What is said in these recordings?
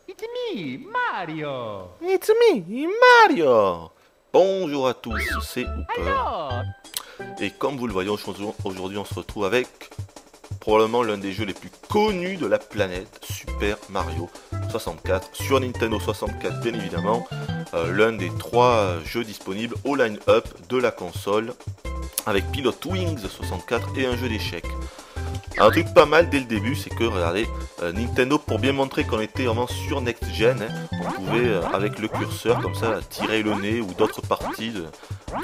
It's me, Mario. It's me, Mario. Bonjour à tous, c'est Hooper. Alors, Et comme vous le voyez, aujourd'hui on se retrouve avec probablement l'un des jeux les plus connus de la planète, Super Mario 64, sur Nintendo 64 bien évidemment, l'un des 3 jeux disponibles au line-up de la console, avec Pilot Wings 64 et un jeu d'échecs. Un truc pas mal dès le début, c'est que regardez, Nintendo, pour bien montrer qu'on était vraiment sur Next Gen, on pouvait avec le curseur comme ça tirer le nez ou d'autres parties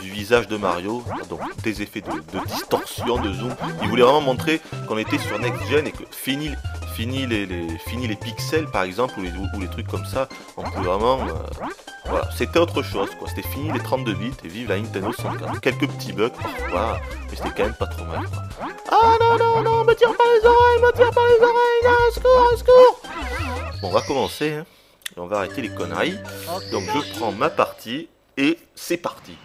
du visage de Mario, donc des effets de distorsion, de zoom. Il voulait vraiment montrer qu'on était sur Next Gen et que fini les pixels par exemple ou les trucs comme ça, on pouvait vraiment voilà, c'était autre chose quoi, c'était fini les 32 bits et vive la Nintendo 64. Quelques petits bugs parfois, mais c'était quand même pas trop mal quoi. Ah non non non, me tire pas les oreilles, me tire pas les oreilles, ah, secours, secours. Bon, on va commencer hein, et on va arrêter les conneries. Donc je prends ma partie et c'est parti.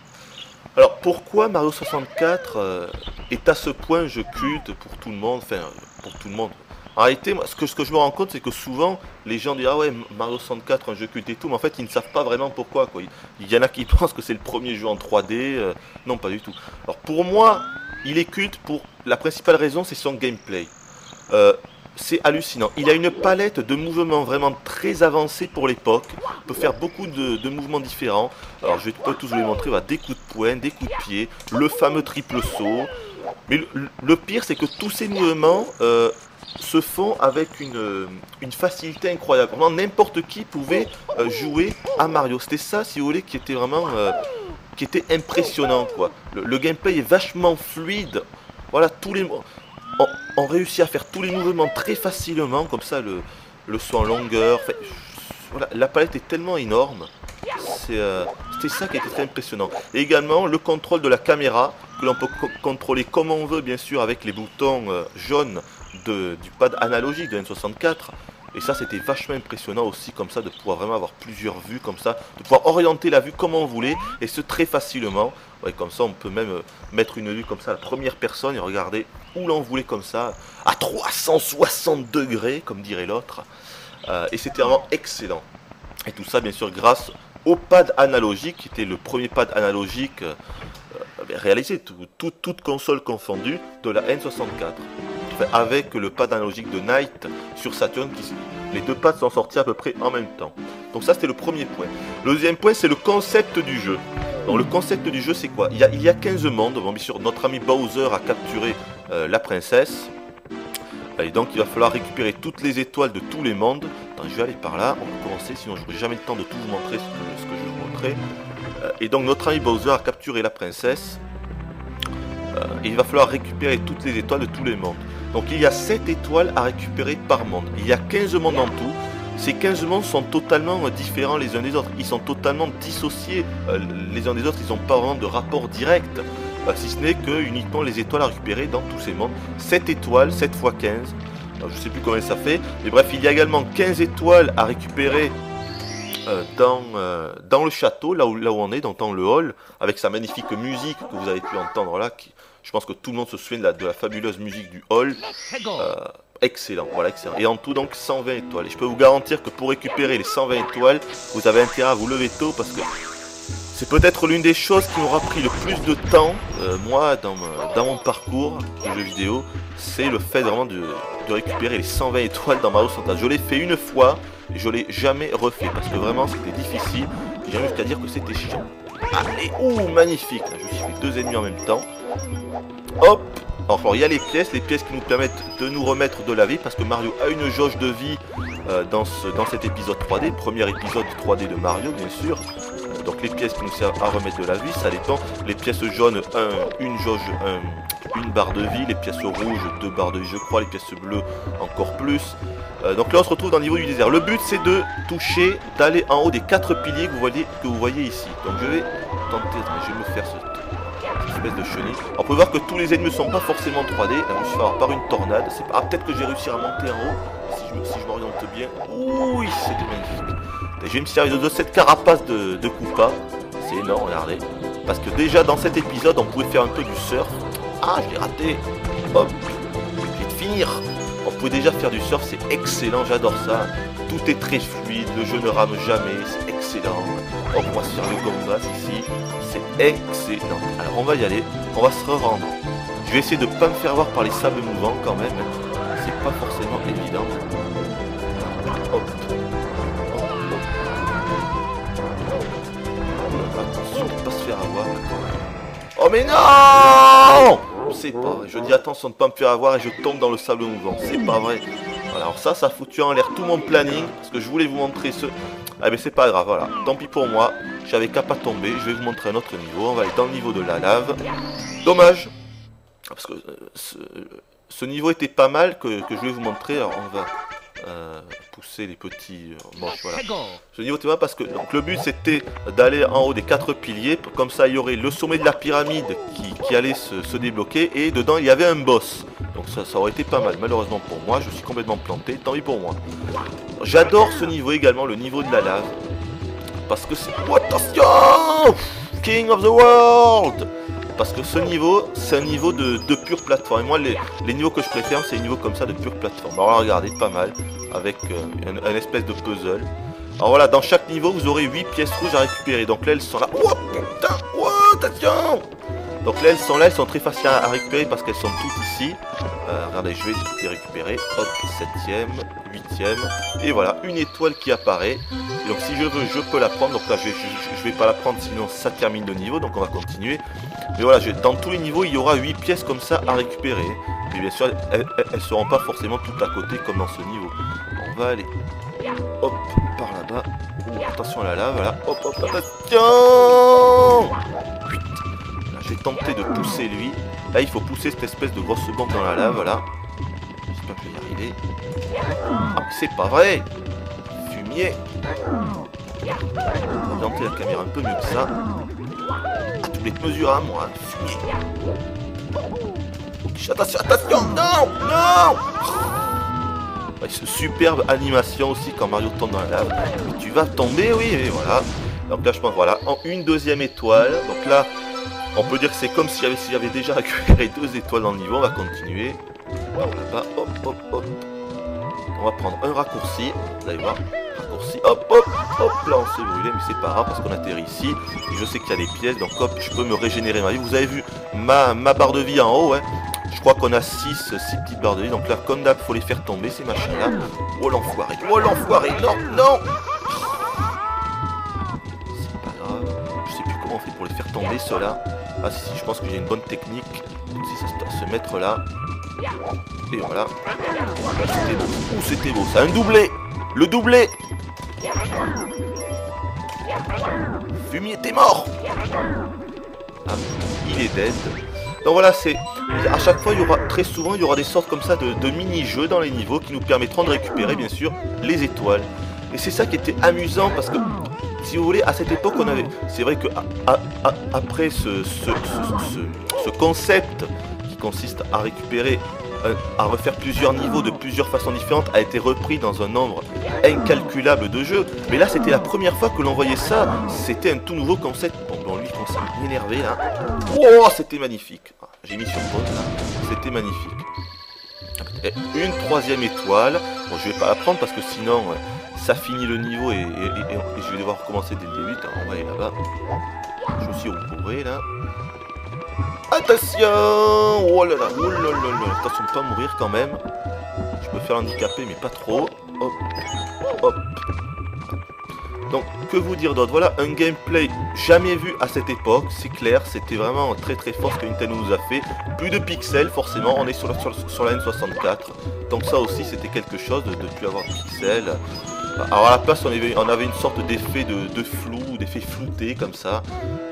Alors pourquoi Mario 64 est à ce point jeu culte pour tout le monde, enfin pour tout le monde. En réalité, moi, ce que je me rends compte, c'est que souvent, les gens disent « Ah ouais, Mario 64, un jeu culte et tout », mais en fait, ils ne savent pas vraiment pourquoi, quoi. Il y en a qui pensent que c'est le premier jeu en 3D, non, pas du tout. Alors pour moi, il est culte pour la principale raison, c'est son gameplay. C'est hallucinant. Il a une palette de mouvements vraiment très avancée pour l'époque. Il peut faire beaucoup de mouvements différents. Alors je vais pas tous vous les montrer, voilà, des coups de poing, des coups de pied, le fameux triple saut. Mais le pire, c'est que tous ces mouvements se font avec une facilité incroyable. Vraiment, n'importe qui pouvait jouer à Mario. C'était ça, si vous voulez, qui était vraiment qui était impressionnant, quoi. Le gameplay est vachement fluide. Voilà, on réussit à faire tous les mouvements très facilement, comme ça, le saut en longueur. Enfin, voilà, la palette est tellement énorme. C'était ça qui était très impressionnant. Et également, le contrôle de la caméra, que l'on peut contrôler comme on veut, bien sûr, avec les boutons jaunes du pad analogique de N64. Et ça, c'était vachement impressionnant aussi, comme ça, de pouvoir vraiment avoir plusieurs vues, comme ça, de pouvoir orienter la vue comme on voulait, et ce très facilement. Ouais, comme ça, on peut même mettre une vue comme ça à la première personne et regarder où l'on voulait comme ça, à 360 degrés, comme dirait l'autre. Et c'était vraiment excellent. Et tout ça, bien sûr, grâce au pad analogique, qui était le premier pad analogique réalisé, toute console confondue, de la N64. Enfin, avec le pad analogique de Knight sur Saturn, les deux pads sont sortis à peu près en même temps. Donc ça, c'était le premier point. Le deuxième point, c'est le concept du jeu. Donc le concept du jeu, c'est quoi ? Il y a 15 mondes. Bon, bien sûr, notre ami Bowser a capturé la princesse. Et donc, il va falloir récupérer toutes les étoiles de tous les mondes. Attends, je vais aller par là. On va commencer, sinon je n'aurai jamais le temps de tout vous montrer ce que je vais vous montrer. Et donc, notre ami Bowser a capturé la princesse. Et il va falloir récupérer toutes les étoiles de tous les mondes. Donc, il y a 7 étoiles à récupérer par monde. Il y a 15 mondes en tout. Ces 15 mondes sont totalement différents les uns des autres. Ils sont totalement dissociés les uns des autres. Ils n'ont pas vraiment de rapport direct. Si ce n'est que uniquement les étoiles à récupérer dans tous ces mondes. 7 étoiles, 7 x 15. Alors, je ne sais plus combien ça fait. Mais bref, il y a également 15 étoiles à récupérer dans le château, là où on est, dans le hall, avec sa magnifique musique que vous avez pu entendre là. Je pense que tout le monde se souvient de la fabuleuse musique du hall. Excellent, voilà, excellent. Et en tout, donc, 120 étoiles. Et je peux vous garantir que pour récupérer les 120 étoiles, vous avez intérêt à vous lever tôt, parce que c'est peut-être l'une des choses qui m'aura pris le plus de temps, moi, dans mon parcours de jeu vidéo, c'est le fait vraiment de récupérer les 120 étoiles dans Mario 64. Je l'ai fait une fois, et je l'ai jamais refait, parce que vraiment, c'était difficile. J'ai même jusqu'à dire que c'était chiant. Allez, ouh, magnifique. Je me suis fait 2 ennemis en même temps. Hop. Alors il y a les pièces qui nous permettent de nous remettre de la vie, parce que Mario a une jauge de vie dans cet épisode 3D, premier épisode 3D de Mario bien sûr. Donc les pièces qui nous servent à remettre de la vie, ça dépend. Les pièces jaunes, une jauge, une barre de vie, les pièces rouges, 2 barres de vie je crois, les pièces bleues encore plus. Donc là on se retrouve dans le niveau du désert. Le but c'est de toucher, d'aller en haut des 4 piliers que vous voyez ici. Donc je vais tenter, je vais me faire cette espèce de chenille. Alors, on peut voir que tous les ennemis ne sont pas forcément 3D. Là, je me suis fait avoir par une tornade. Peut-être que j'ai réussi à monter en haut. Si je m'oriente bien. Oui, c'était magnifique. Et je vais me servir de cette carapace de Koopa. C'est énorme, regardez. Parce que déjà dans cet épisode, on pouvait faire un peu du surf. Ah, je l'ai raté. Hop, je vais te finir. On pouvait déjà faire du surf, c'est excellent, j'adore ça. Tout est très fluide, le jeu ne rame jamais, c'est excellent. On va se faire le Gombas ici, c'est excellent. Alors on va y aller, on va se rendre. Je vais essayer de ne pas me faire voir par les sables mouvants quand même. C'est pas forcément évident. Hop. Attention de ne pas se faire avoir. Oh mais non! C'est pas vrai, je dis attention de ne pas me faire avoir et je tombe dans le sable mouvant, c'est pas vrai. Voilà, alors ça a foutu en l'air tout mon planning, parce que je voulais vous montrer ce... Ah mais c'est pas grave, voilà, tant pis pour moi, j'avais qu'à pas tomber, je vais vous montrer un autre niveau, on va aller dans le niveau de la lave. Dommage, parce que ce niveau était pas mal que je vais vous montrer, alors on va pousser les petits manches, voilà. Ce niveau était pas parce que donc, le but c'était d'aller en haut des 4 piliers, comme ça il y aurait le sommet de la pyramide qui allait se débloquer, et dedans il y avait un boss. Donc ça aurait été pas mal, malheureusement pour moi, je suis complètement planté, tant pis pour moi. J'adore ce niveau également, le niveau de la lave, parce que c'est... Oh, attention, King of the World. Parce que ce niveau, c'est un niveau de pure plateforme. Et moi, les niveaux que je préfère, c'est les niveaux comme ça de pure plateforme. Alors regardez, pas mal, avec un espèce de puzzle. Alors voilà, dans chaque niveau, vous aurez 8 pièces rouges à récupérer. Donc là, elles sont là. Oh putain, oh, attention. Donc là, elles sont très faciles à récupérer parce qu'elles sont toutes ici. Regardez, je vais les récupérer. Hop, 7ème, 8ème. Et voilà, une étoile qui apparaît. Et donc si je veux, je peux la prendre. Donc là, je vais pas la prendre, sinon ça termine le niveau. Donc on va continuer. Mais voilà, dans tous les niveaux, il y aura 8 pièces comme ça à récupérer. Mais bien sûr, elles seront pas forcément toutes à côté comme dans ce niveau. On va aller, hop, par là-bas. Attention à la lave, voilà. Hop, hop, attention. Là, j'ai tenté de pousser lui. Là, il faut pousser cette espèce de grosse bombe dans la lave, voilà. J'espère que je vais y arriver. Ah, c'est pas vrai. Fumier. On va orienter la caméra un peu mieux que ça. Les mesures à moi, fumier. Attention, attention, non, non. Superbe animation aussi quand Mario tombe dans la lave. Tu vas tomber, oui, et voilà. Donc là, je pense, voilà, en une deuxième étoile. Donc là, on peut dire que c'est comme si j'avais déjà récupéré 2 étoiles dans le niveau. On va continuer. Alors là-bas, hop, hop, hop. On va prendre un raccourci. Vous allez voir. Raccourci, hop, hop, hop, là on s'est brûlé, mais c'est pas grave parce qu'on atterrit ici. Et je sais qu'il y a des pièces, donc hop, je peux me régénérer ma vie. Vous avez vu ma barre de vie en haut, hein. Je crois qu'on a 6 petites barres de vie, donc là, comme d'hab, faut les faire tomber, ces machins-là. Oh l'enfoiré, non, non. C'est pas grave, je sais plus comment on fait pour les faire tomber, ceux-là. Ah si, je pense que j'ai une bonne technique. Donc si ça se mettre là. Et voilà. C'était beau, c'était beau, c'est un doublé. Le doublé. Fumier, t'es mort. Ah, il est dead. Donc voilà, c'est... À chaque fois, très souvent, il y aura des sortes comme ça de mini-jeux dans les niveaux qui nous permettront de récupérer, bien sûr, les étoiles. Et c'est ça qui était amusant parce que, si vous voulez, à cette époque, on avait... C'est vrai que après ce concept qui consiste à récupérer... à refaire plusieurs niveaux de plusieurs façons différentes a été repris dans un nombre incalculable de jeux, mais là c'était la première fois que l'on voyait ça, c'était un tout nouveau concept. Bon lui il commence à m'énerver là. Oh, c'était magnifique. J'ai mis sur pause là, c'était magnifique. Et une 3ème étoile, bon je vais pas la prendre parce que sinon ça finit le niveau et je vais devoir recommencer dès le début. Alors, on va aller là-bas, je me suis recouvré là. Attention! Oh là là, oh là là là. Attention de ne pas mourir quand même. Je peux faire handicapé mais pas trop. Hop, hop. Donc, que vous dire d'autre? Voilà un gameplay jamais vu à cette époque, c'est clair, c'était vraiment très très fort ce que Nintendo nous a fait. Plus de pixels, forcément, on est sur la N64. Donc ça aussi, c'était quelque chose de ne plus avoir de pixels. Alors à la place, on avait une sorte d'effet de flou, d'effet flouté comme ça.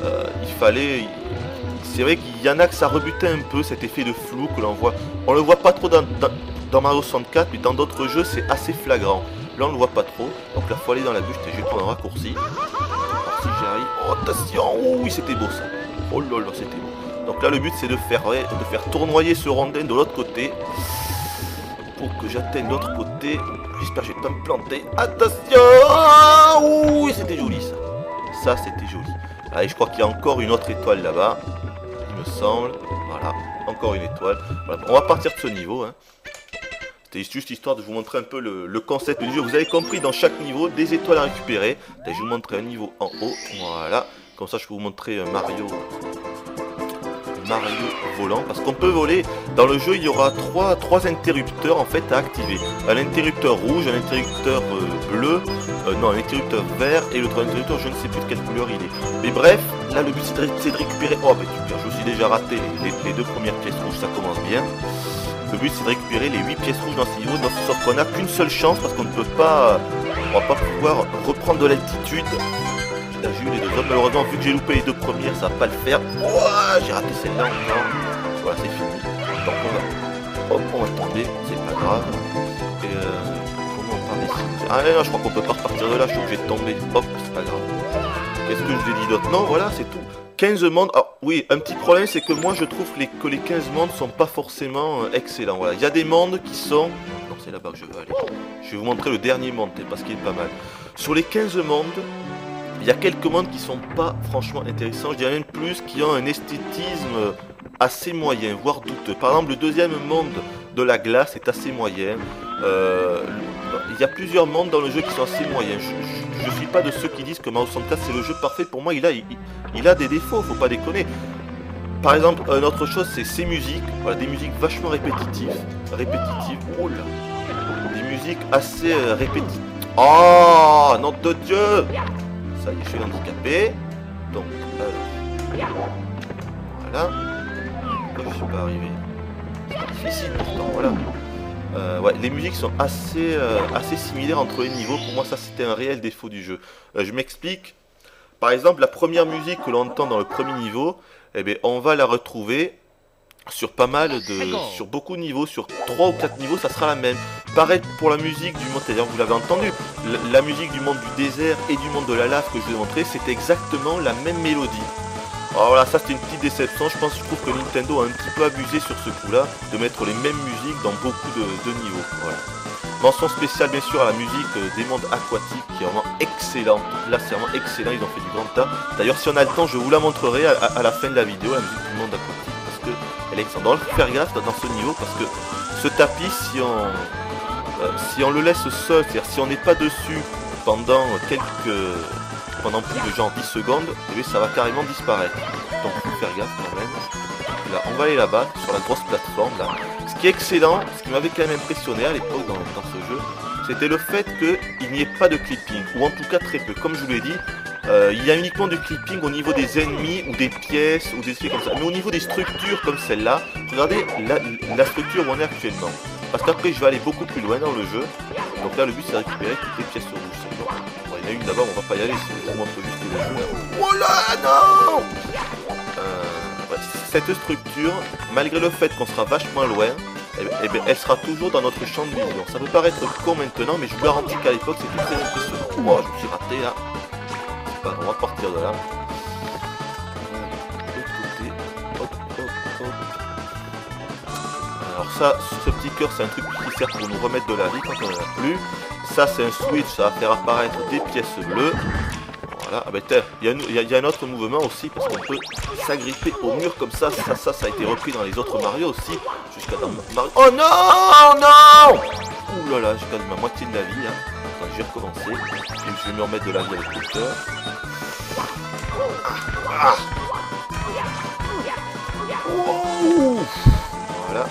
Il fallait... C'est vrai qu'il y en a que ça rebutait un peu, cet effet de flou que l'on voit. On le voit pas trop dans Mario 64, mais dans d'autres jeux, c'est assez flagrant. Là, on le voit pas trop. Donc là, faut aller dans la bûche. Je vais prendre un raccourci. Alors, si j'y arrive... Oh, attention! Oh oui, c'était beau ça. Oh là là, c'était beau. Donc là, le but, c'est de faire tournoyer ce rondin de l'autre côté. Pour que j'atteigne l'autre côté. J'espère que je vais pas me planter. Attention! Oh oui, c'était joli ça. Ça, c'était joli. Allez, je crois qu'il y a encore une autre étoile là-bas. Il me semble. Voilà, encore une étoile. Voilà. On va partir de ce niveau. Hein. C'était juste histoire de vous montrer un peu le concept du jeu. Vous avez compris, dans chaque niveau, des étoiles à récupérer. Je vais vous montrer un niveau en haut, voilà. Comme ça, je peux vous montrer Mario volant, parce qu'on peut voler. Dans le jeu, il y aura trois interrupteurs en fait à activer. Un interrupteur rouge, un interrupteur bleu, non, un interrupteur vert et l'autre interrupteur, je ne sais plus de quelle couleur il est. Mais bref, là le but c'est de récupérer. Oh bah super, je me suis déjà raté les deux premières pièces rouges, ça commence bien. Le but c'est de récupérer les 8 pièces rouges dans ce niveau, sauf qu'on n'a qu'une seule chance parce qu'on ne peut pas, on va pas pouvoir reprendre de l'altitude. Là j'ai eu les deux autres, malheureusement vu que j'ai loupé les deux premières, ça va pas le faire. Oh, j'ai raté celle-là encore. Voilà, c'est fini. Donc on va tomber, c'est pas grave. Et comment on part ici? Ah non, je crois qu'on peut pas repartir de là, je suis obligé de tomber. Hop, c'est pas grave. Qu'est-ce que je vous ai dit d'autre? Non, voilà, c'est tout. 15 mondes. Ah oui, un petit problème, c'est que moi je trouve que les 15 mondes sont pas forcément excellents. Voilà, il y a des mondes qui sont... Non, c'est là-bas que je veux aller. Je vais vous montrer le dernier monde, parce qu'il est pas mal. Sur les 15 mondes, il y a quelques mondes qui sont pas franchement intéressants. Je dirais même plus, qui ont un esthétisme assez moyen, voire douteux. Par exemple, le deuxième monde de la glace est assez moyen. Il y a plusieurs mondes dans le jeu qui sont assez moyens. Je suis pas de ceux qui disent que Mario 64 c'est le jeu parfait. Pour moi, il a des défauts, faut pas déconner. Par exemple, une autre chose, c'est ses musiques. Voilà, des musiques vachement répétitives. Oh là, des musiques assez répétitives. Oh, nom de Dieu! Ça y est, je suis handicapé. Donc, voilà. Comme je suis pas arrivé. C'est difficile pourtant, voilà. Ouais, les musiques sont assez similaires entre les niveaux. Pour moi, ça c'était un réel défaut du jeu. Je m'explique. Par exemple, la première musique que l'on entend dans le premier niveau, eh bien, on va la retrouver sur sur beaucoup de niveaux, sur 3 ou 4 niveaux, ça sera la même. Pareil pour la musique du monde, c'est-à-dire vous l'avez entendu, la musique du monde du désert et du monde de la lave que je vous ai montré, c'est exactement la même mélodie. Alors voilà, ça c'était une petite déception, je trouve que Nintendo a un petit peu abusé sur ce coup-là, de mettre les mêmes musiques dans beaucoup de niveaux. Voilà. Mention spéciale bien sûr à la musique des mondes aquatiques qui est vraiment excellente. Là c'est vraiment excellent, ils ont fait du grand tas. D'ailleurs si on a le temps, je vous la montrerai à la fin de la vidéo, la musique du monde aquatique, parce que Alexandre, il faut faire gaffe dans ce niveau, parce que ce tapis, si on le laisse seul, c'est-à-dire si on n'est pas dessus pendant plus de genre 10 secondes, et bien ça va carrément disparaître. Donc il faut faire gaffe quand même. Là, on va aller là-bas, sur la grosse plateforme là. Ce qui est excellent, ce qui m'avait quand même impressionné à l'époque dans ce jeu, c'était le fait qu'il n'y ait pas de clipping, ou en tout cas très peu. Comme je vous l'ai dit, il y a uniquement du clipping au niveau des ennemis ou des pièces ou des trucs comme ça. Mais au niveau des structures comme celle-là, regardez la structure où on est actuellement. Parce qu'après je vais aller beaucoup plus loin dans le jeu. Donc là le but c'est de récupérer toutes les pièces rouges. Bon, il y en a une là-bas, on va pas y aller, c'est vraiment un peu juste le jeu. Oh là non, ouais, cette structure, malgré le fait qu'on sera vachement loin, eh bien, elle sera toujours dans notre champ de vision. Ça peut paraître con maintenant, mais je vous garantis qu'à l'époque c'était très impressionnant. Oh, je me suis raté là. C'est pas grave, on va partir de là. De l'autre côté. Hop. Alors ça, ce petit cœur, c'est un truc qui sert pour nous remettre de la vie quand on n'en a plus. Ça, c'est un switch, ça va faire apparaître des pièces bleues. Voilà, ah ben il y a un autre mouvement aussi, parce qu'on peut s'agripper au mur comme ça. Ça a été repris dans les autres Mario aussi. Jusqu'à dans Mario... Oh non. Ouh là là, j'ai perdu ma moitié de la vie. Hein. Attends, je vais recommencer. Puis je vais me remettre de la vie avec le cœur. Voilà.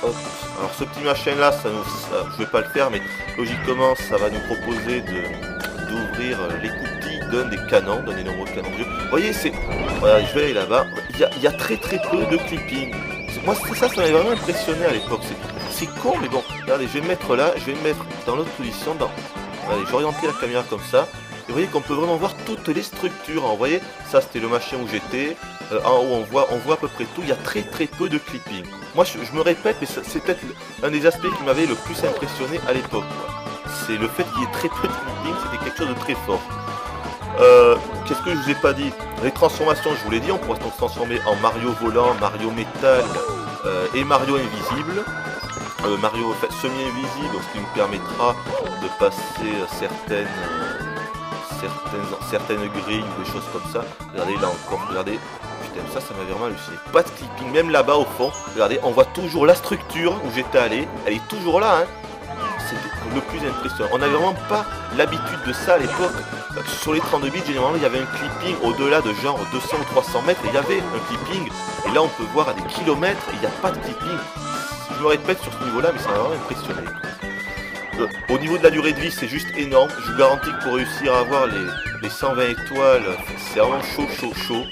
Hop. Alors ce petit machin là, je vais pas le faire, mais logiquement ça va nous proposer d'ouvrir les cookies d'un des canons, d'un des nombreux canons de jeu. Vous voyez, voilà, je vais aller là-bas. Il y a très peu de clipping. Moi ça m'avait vraiment impressionné à l'époque. C'est con, mais bon. Regardez, je vais me mettre là, je vais me mettre dans l'autre position. Allez, je vais orienter la caméra comme ça. Et vous voyez qu'on peut vraiment voir toutes les structures. Alors, vous voyez, ça c'était le machin où j'étais. En haut, on voit à peu près tout. Il y a très peu de clipping. Moi, je me répète, mais c'est peut-être un des aspects qui m'avait le plus impressionné à l'époque. C'est le fait qu'il y ait très peu de clipping. C'était quelque chose de très fort. Qu'est-ce que je vous ai pas dit? Les transformations, je vous l'ai dit, on pourra se transformer en Mario volant, Mario métal et Mario invisible. Mario semi-invisible, ce qui nous permettra de passer certaines grilles ou des choses comme ça. Regardez là encore, regardez, système. Ça m'a vraiment halluciné. Pas de clipping, même là-bas au fond. Regardez, on voit toujours la structure où j'étais allé. Elle est toujours là, hein. C'est le plus impressionnant. On n'avait vraiment pas l'habitude de ça à l'époque. Sur les 32 bits, généralement, il y avait un clipping au-delà de genre 200 ou 300 mètres. Il y avait un clipping. Et là, on peut voir à des kilomètres, il n'y a pas de clipping. Je me répète sur ce niveau-là, mais ça m'a vraiment impressionné. Au niveau de la durée de vie, c'est juste énorme. Je vous garantis que pour réussir à avoir les 120 étoiles, c'est vraiment chaud.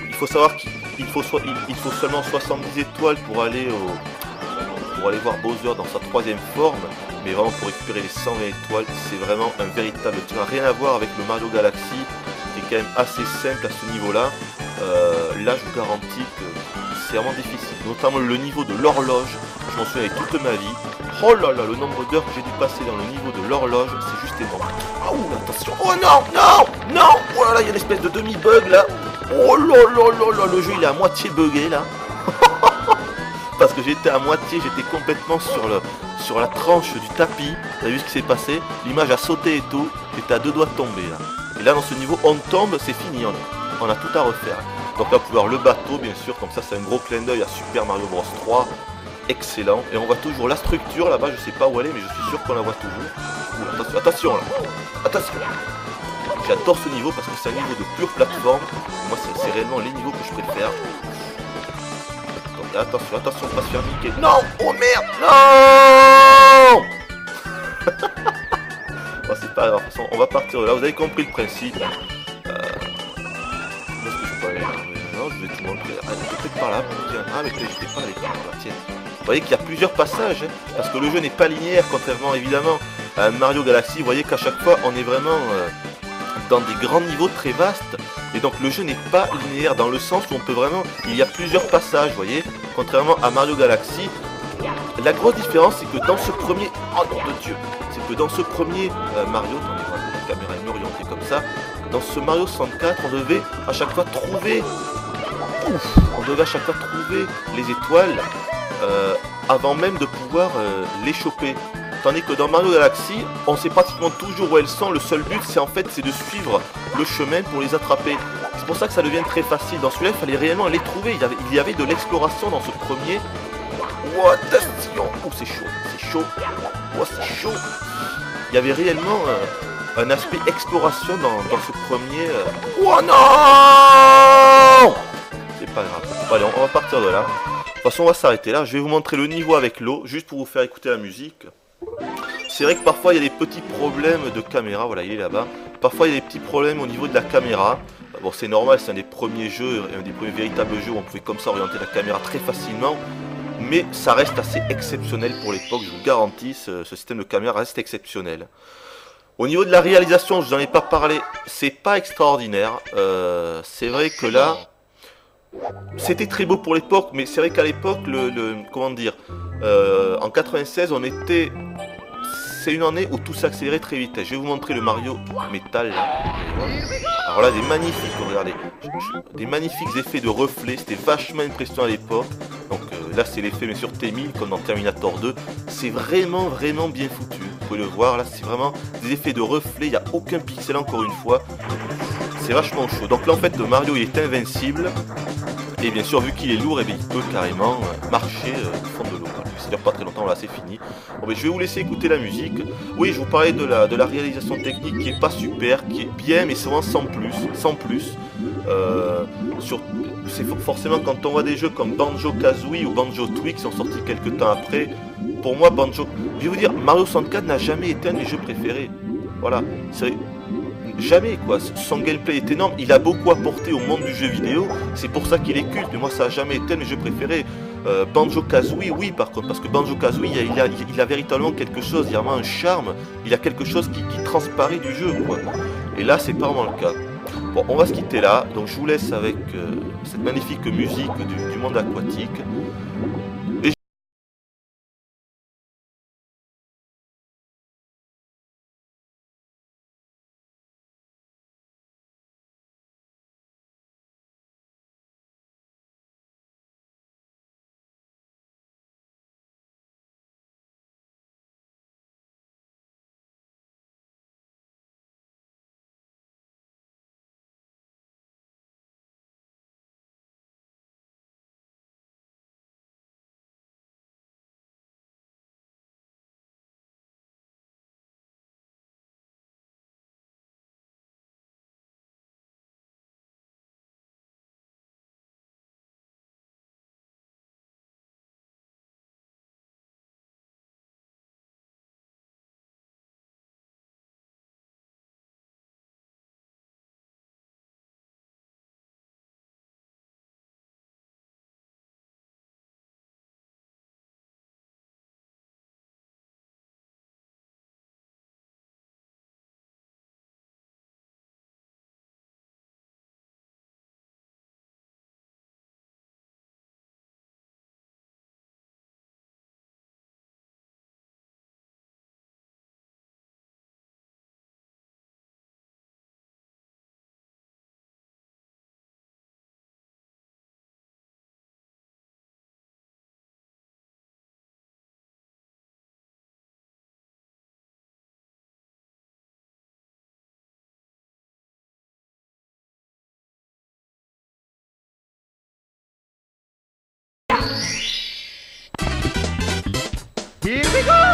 Il faut savoir qu'il faut seulement 70 étoiles pour aller voir Bowser dans sa troisième forme. Mais vraiment pour récupérer les 120 étoiles, c'est vraiment un véritable truc. Rien à voir avec le Mario Galaxy, qui est quand même assez simple à ce niveau-là. Là, je vous garantis que c'est vraiment difficile. Notamment le niveau de l'horloge, je m'en souviens avec toute ma vie. Oh là là, le nombre d'heures que j'ai dû passer dans le niveau de l'horloge, c'est juste énorme. Ah ouh, attention. Oh non. Oh là là, il y a une espèce de demi-bug là. Oh là, le jeu il est à moitié bugué là. Parce que j'étais à moitié, j'étais complètement sur la tranche du tapis. Vous avez vu ce qui s'est passé? L'image a sauté et tout. J'étais à deux doigts de tomber là. Et là dans ce niveau, on tombe, c'est fini. On a tout à refaire. Donc là, vous pouvez voir le bateau, bien sûr. Comme ça, c'est un gros clin d'œil à Super Mario Bros 3. Excellent. Et on voit toujours la structure là-bas. Je sais pas où elle est, mais je suis sûr qu'on la voit toujours. Ouh, attention là. Attention. J'adore ce niveau parce que c'est un niveau de pure plateforme. Moi, c'est réellement les niveaux que je préfère. Donc, attention, pas se faire niquer. Non. Oh merde. Non. Bon, c'est pas grave. De toute façon, on va partir de là. Vous avez compris le principe. Non, je vais te montrer. Ah, peut-être par là. Tiens. Ah, mais j'étais pas allé par là. Tiens. Vous voyez qu'il y a plusieurs passages, hein, parce que le jeu n'est pas linéaire, contrairement évidemment à Mario Galaxy. Vous voyez qu'à chaque fois, on est vraiment dans des grands niveaux très vastes. Et donc le jeu n'est pas linéaire dans le sens où on peut vraiment... Il y a plusieurs passages, vous voyez. Contrairement à Mario Galaxy, la grosse différence, c'est que dans ce premier... Oh nom de Dieu. C'est que dans ce premier Mario, attendez, la caméra est orientée comme ça. Dans ce Mario 64, on devait à chaque fois trouver... les étoiles avant même de pouvoir les choper. Tandis que dans Mario Galaxy, on sait pratiquement toujours où elles sont. Le seul but, c'est de suivre le chemin pour les attraper. C'est pour ça que ça devient très facile. Dans celui-là, il fallait réellement les trouver. Il y avait de l'exploration dans ce premier. Oh, attention. Oh, c'est chaud. Oh, c'est chaud. Il y avait réellement un aspect exploration dans ce premier. Oh non! C'est pas grave. Bon, allez, on va partir de là. De toute façon, on va s'arrêter là. Je vais vous montrer le niveau avec l'eau, juste pour vous faire écouter la musique. C'est vrai que parfois, il y a des petits problèmes de caméra. Voilà, il est là-bas. Parfois, il y a des petits problèmes au niveau de la caméra. Bon, c'est normal, c'est un des premiers jeux, un des premiers véritables jeux où on pouvait comme ça orienter la caméra très facilement. Mais ça reste assez exceptionnel pour l'époque, je vous garantis, ce système de caméra reste exceptionnel. Au niveau de la réalisation, je vous en ai pas parlé, c'est pas extraordinaire. C'est vrai que là... C'était très beau pour l'époque, mais c'est vrai qu'à l'époque, comment dire, en 96, on était... C'est une année où tout s'accélérait très vite. Je vais vous montrer le Mario Metal là. Alors là, des magnifiques, regardez, des magnifiques effets de reflets. C'était vachement impressionnant à l'époque. Donc là, c'est l'effet bien sûr T1000 comme dans Terminator 2. C'est vraiment bien foutu. Vous pouvez le voir là, c'est vraiment des effets de reflets. Il n'y a aucun pixel encore une fois. C'est vachement chaud. Donc là, en fait, le Mario il est invincible. Et bien sûr, vu qu'il est lourd, eh bien, il peut carrément marcher au fond de l'eau. Ça dure pas très longtemps, là c'est fini. Bon, mais je vais vous laisser écouter la musique. Oui, je vous parlais de la réalisation technique qui est pas super, qui est bien, mais c'est vraiment sans plus. C'est forcément quand on voit des jeux comme Banjo-Kazooie ou Banjo-Tooie qui sont sortis quelques temps après. Pour moi, je vais vous dire, Mario 64 n'a jamais été un de mes jeux préférés. Voilà, c'est... Jamais quoi, son gameplay est énorme, il a beaucoup apporté au monde du jeu vidéo, c'est pour ça qu'il est culte, mais moi ça a jamais été un de mes jeux préférés. Banjo-Kazooie, oui par contre, parce que Banjo-Kazooie il a véritablement quelque chose, il y a vraiment un charme, il a quelque chose qui transparaît du jeu quoi. Et là c'est pas vraiment le cas. Bon, on va se quitter là, donc je vous laisse avec cette magnifique musique du monde aquatique. Here we go!